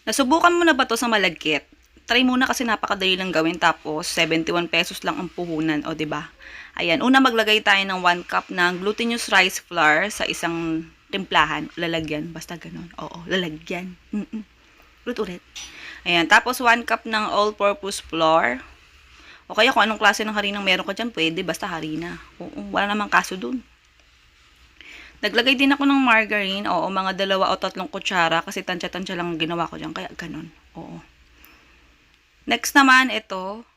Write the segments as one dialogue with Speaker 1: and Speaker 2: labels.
Speaker 1: Nasubukan mo na ba 'to sa malagkit? Try muna kasi napakadali lang gawin tapos ₱71 lang ang puhunan, o 'di ba? Ayan, una maglagay tayo ng 1 cup ng glutinous rice flour sa isang timplahan, lalagyan, basta gano'n. Oo, lalagyan. Ulit-ulit. Ayan, tapos 1 cup ng all-purpose flour. O kaya kung anong klase ng harinang meron ka diyan, pwede basta harina. Oo, wala namang kaso dun. Naglagay din ako ng margarine, oo, mga 2 o 3 kutsara kasi tansya-tansya lang ang ginawa ko diyan, kaya ganun. Oo. Next naman, ito,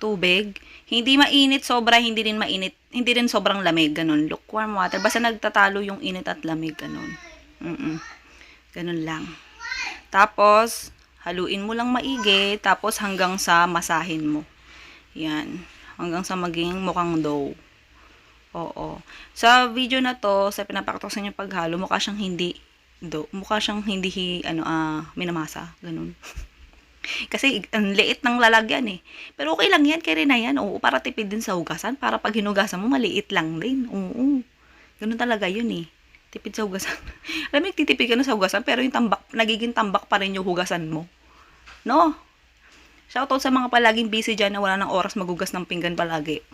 Speaker 1: tubig. Hindi mainit sobra, hindi din mainit, hindi din sobrang lamig, ganun. Lukewarm water, basta nagtatalo yung init at lamig, ganun. Ganun lang. Tapos, haluin mo lang maigi, tapos hanggang sa masahin mo. Yan. Hanggang sa maging mukhang dough. Oo. Sa video na to, sa pinapakita ko sa inyo paghalo, mukha siyang hindi dough. Mukha siyang hindi, minamasa. Ganun. Kasi ang liit ng lalagyan eh. Pero okay lang yan, kaya rin na yan. Oo, para tipid din sa hugasan. Para pag hinugasan mo, maliit lang din. Oo. Ganun talaga yun eh. Tipid sa hugasan. Alam mo, titipid ka na sa hugasan, pero yung tambak, nagiging tambak pa rin yung hugasan mo. No? Shoutout sa mga palaging busy dyan na wala ng oras maghugas ng pinggan palagi.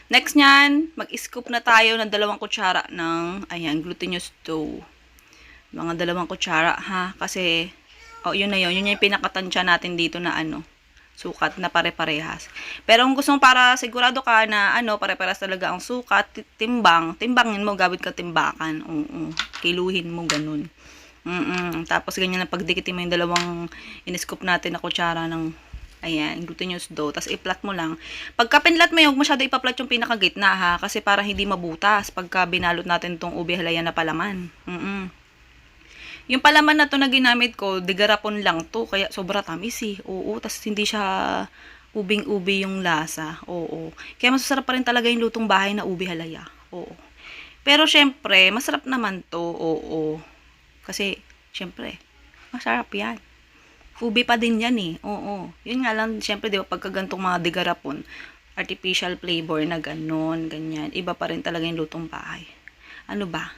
Speaker 1: Next nyan, mag-scoop na tayo ng 2 kutsara ng, ayan, glutinous dough. Mga 2 kutsara, ha? Kasi, yun na yun. Yun yung pinakatansya natin dito na sukat na pare-parehas. Pero kung gusto mo para sigurado ka na pare-parehas talaga ang sukat, timbangin mo, gawin ka timbakan. Kiluhin mo, ganun. Tapos ganyan na pagdikitin mo yung dalawang in-scoop natin na kutsara ng glutinous dough. Tapos i-flat mo lang. Pagka pinlat mo yung masyado ipaplat yung pinakagitna ha. Kasi para hindi mabutas pagka binalot natin tong ube halaya na palaman. Yung palaman na to na ginamit ko, digarapon lang to. Kaya sobra tamis eh. Oo. Tapos hindi siya ubing-ubi yung lasa. Oo. Kaya masasarap pa rin talaga yung lutong bahay na ube halaya. Oo. Pero syempre, masarap naman to. Oo. Kasi, syempre, masarap yan. Ube pa din yan eh. Oo. Yun nga lang, syempre, di ba, pagka gantong mga digarapon, artificial flavor na ganon, ganyan. Iba pa rin talaga yung lutong bahay. Ano ba?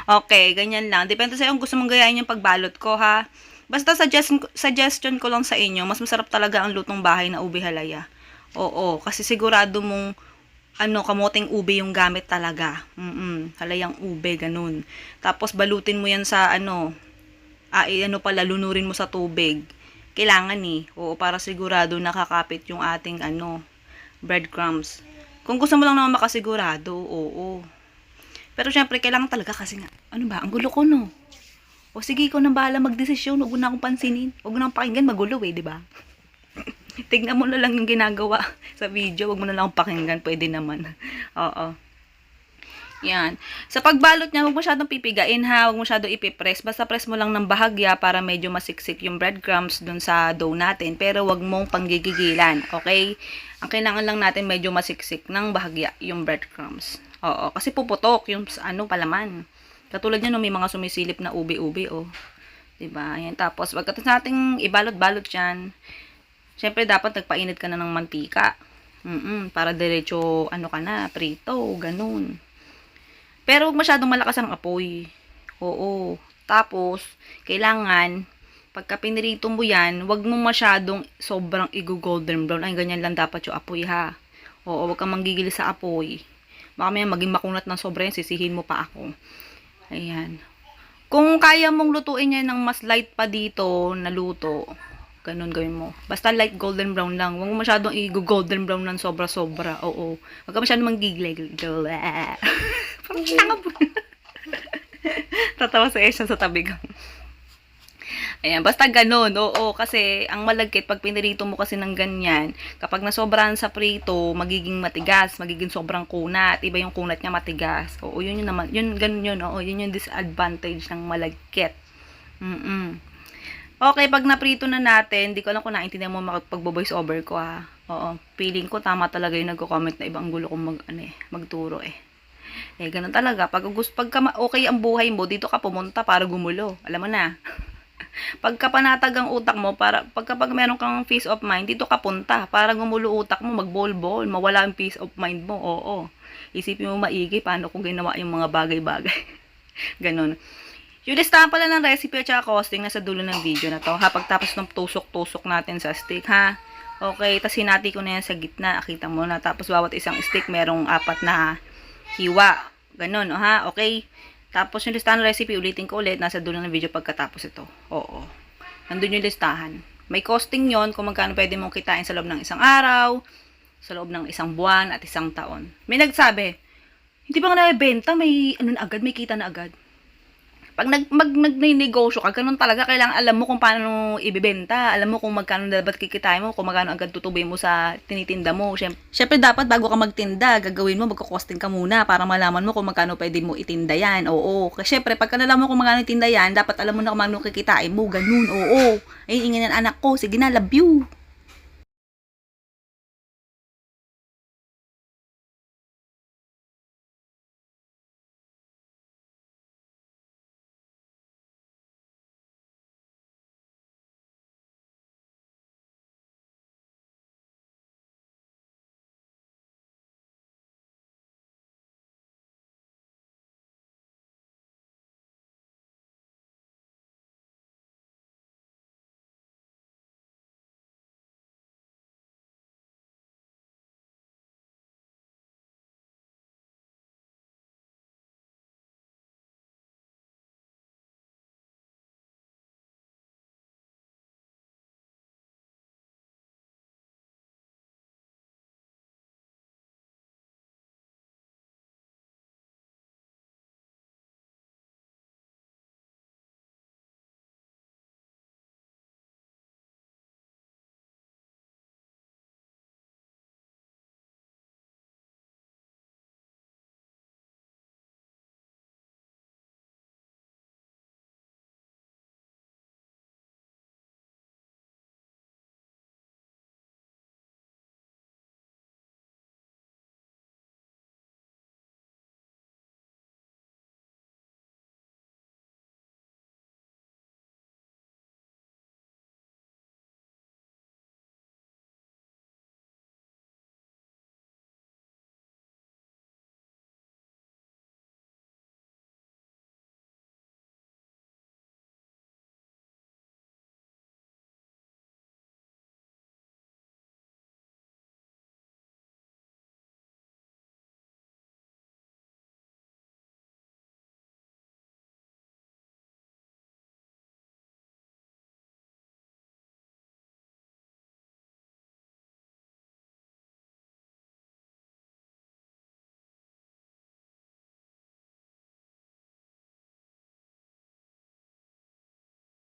Speaker 1: Okay, ganyan lang. Depende sa'yo kung gusto mong gayahin yung pagbalot ko, ha? Basta suggestion ko lang sa inyo, mas masarap talaga ang lutong bahay na ube halaya. Oo, kasi sigurado mong kamoting ube yung gamit talaga. Halayang ube, ganun. Tapos balutin mo yan sa lunurin mo sa tubig. Kailangan eh. Oo, para sigurado nakakapit yung ating breadcrumbs. Kung gusto mo lang naman makasigurado, oo. Pero syempre, kailangan talaga kasi nga, ang gulo ko no. O sige, ikaw nang bahala magdesisyon, huwag mo na akong pansinin. Huwag mo na akong pakinggan, magulo eh, di ba? Tignan mo na lang yung ginagawa sa video, huwag mo na lang akong pakinggan, pwede naman. Oo. Yan. Sa pagbalot niya, huwag masyadong pipigain ha, huwag masyadong ipipress. Basta press mo lang ng bahagya para medyo masiksik yung breadcrumbs dun sa dough natin. Pero huwag mong panggigigilan, okay? Ang kailangan lang natin medyo masiksik ng bahagya yung breadcrumbs. Oo, kasi puputok yung palaman. Katulad niya may mga sumisilip na ube-ube, oh. 'Di ba? Ayan, tapos pagkatapos nating ibalot-balot 'yan, syempre dapat nagpainit ka na ng mantika. Para diretso ka na, prito, ganun. Pero huwag masyadong malakas ang apoy. Oo. Tapos, kailangan, pagka pinirito mo yan, huwag mo masyadong sobrang golden brown. Ay, ganyan lang dapat yung apoy ha. Oo, huwag kang manggigil sa apoy. Baka may maging makunat ng sobra yan, sisihin mo pa ako. Ayan. Kung kaya mong lutuin yan ng mas light pa dito na luto, ganun gawin mo. Basta light golden brown lang. Huwag mo masyadong i-golden brown ng sobra-sobra. Oo. Huwag ka masyadong manggigil. Parang tanga po. Tatawa sa Esha sa tabi ko. Ayan, basta ganun, oo, kasi ang malagkit, pag pinirito mo kasi ng ganyan, kapag nasobrahan sa prito, magiging matigas, magiging sobrang kunat, iba yung kunat niya matigas, oo, yun naman, yun, ganun yun, oo, yun yung disadvantage ng malagkit. Okay, pag naprito na natin, di ko lang kung naintindihan mo makapag-voice over ko ha, oo, feeling ko tama talaga yung nagko-comment na ibang gulo kong magturo eh. Ganun talaga, pagka okay ang buhay mo, dito ka pumunta para gumulo, alam mo na. Pagka panatag ang utak mo, pag meron kang peace of mind, dito ka punta. Para gumulo utak mo, magbol-bol, mawala ang peace of mind mo. Oo. Isipin mo maigi paano kung ginawa yung mga bagay-bagay. Ganon. Yung listahan pala ng recipe at saka costing nasa dulo ng video na to, ha? Pagtapos ng tusok-tusok natin sa stick, ha? Okay, tapos hinati ko na yan sa gitna. Kita mo na. Tapos bawat isang stick merong 4 na hiwa. Ganun, ha? Okay. Tapos yung listahan ng recipe, ulitin ko ulit. Nasa dulo ng video pagkatapos ito. Oo. Nandun yung listahan. May costing yon kung magkano pwede mong kitain sa loob ng isang araw, sa loob ng isang buwan, at isang taon. May nagsabi, hindi ba nga nabibenta? May, ano na agad, may kita na agad. Pag nagnegosyo ka, ganun talaga, kailangan alam mo kung paano ibibenta, alam mo kung magkano dapat kikitain mo, kung magkano agad tutubuin mo sa tinitinda mo. Syempre dapat bago ka magtinda, gagawin mo, magko-costing ka muna para malaman mo kung magkano pwede mo itinda yan. Oo. Kasi syempre, pagka nalaman mo kung magkano itinda yan, dapat alam mo na kung magkano kikitain mo, ganun. Oo. Ay, ingin ng anak ko, sige na, love you.